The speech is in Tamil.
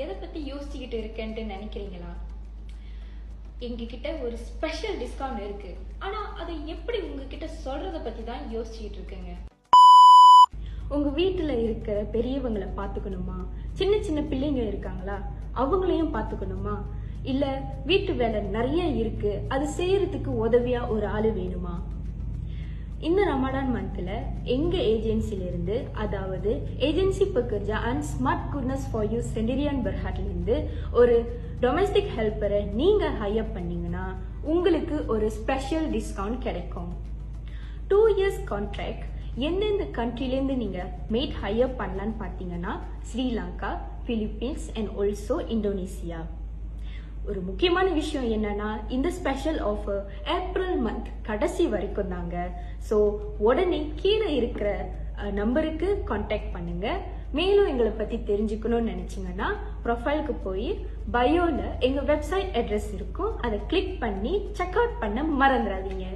எதை பத்தி யோசிச்சுக்கிட்டு இருக்கேன்ட்டு நினைக்கிறீங்களா? எங்ககிட்ட ஒரு ஸ்பெஷல் டிஸ்கவுண்ட் இருக்கு, ஆனா அதை எப்படி உங்ககிட்ட சொல்றத பத்தி தான் யோசிச்சுக்கிட்டு இருக்கேங்க. உங்க வீட்டுல இருக்கிற பெரியவங்களை பாத்துக்கணுமா? சின்ன சின்ன பிள்ளைங்க இருக்காங்களா, அவங்களையும் பாத்துக்கணுமா? இல்ல வீட்டு வேலை நிறைய இருக்கு, அது செய்யறதுக்கு உதவியா ஒரு ஆளு வேணுமா? இந்த ரமடான் மந்த்ல எங்க ஏஜென்சில இருந்து, அதாவது ஏஜென்சி பக்கர்ஜா and smart goodness for you Sendirian பர்ஹாட்ல இருந்து ஒரு டொமஸ்டிக் ஹெல்ப்பரை நீங்க ஹையர் பண்ணீங்கன்னா உங்களுக்கு ஒரு ஸ்பெஷல் டிஸ்கவுண்ட் கிடைக்கும். 2 years கான்ட்ராக்ட். எந்தெந்த கண்ட்ரிலேருந்து நீங்க மேட் ஹையர் பண்ணலான்னு பார்த்தீங்கன்னா Sri Lanka, Philippines and also Indonesia. ஒரு முக்கியமான விஷயம் என்னன்னா, இந்த ஸ்பெஷல் ஆஃபர் ஏப்ரல் மந்த் கடைசி வரைக்கும் தாங்க. ஸோ உடனே கீழே இருக்கிற நம்பருக்கு கான்டாக்ட் பண்ணுங்க. மேலும் எங்களை பத்தி தெரிஞ்சுக்கணும்னு நினைச்சீங்கன்னா ப்ரொஃபைலுக்கு போய் பயோல எங்க வெப்சைட் அட்ரஸ் இருக்கும், அதை கிளிக் பண்ணி செக் அவுட் பண்ண மறந்துடாதீங்க.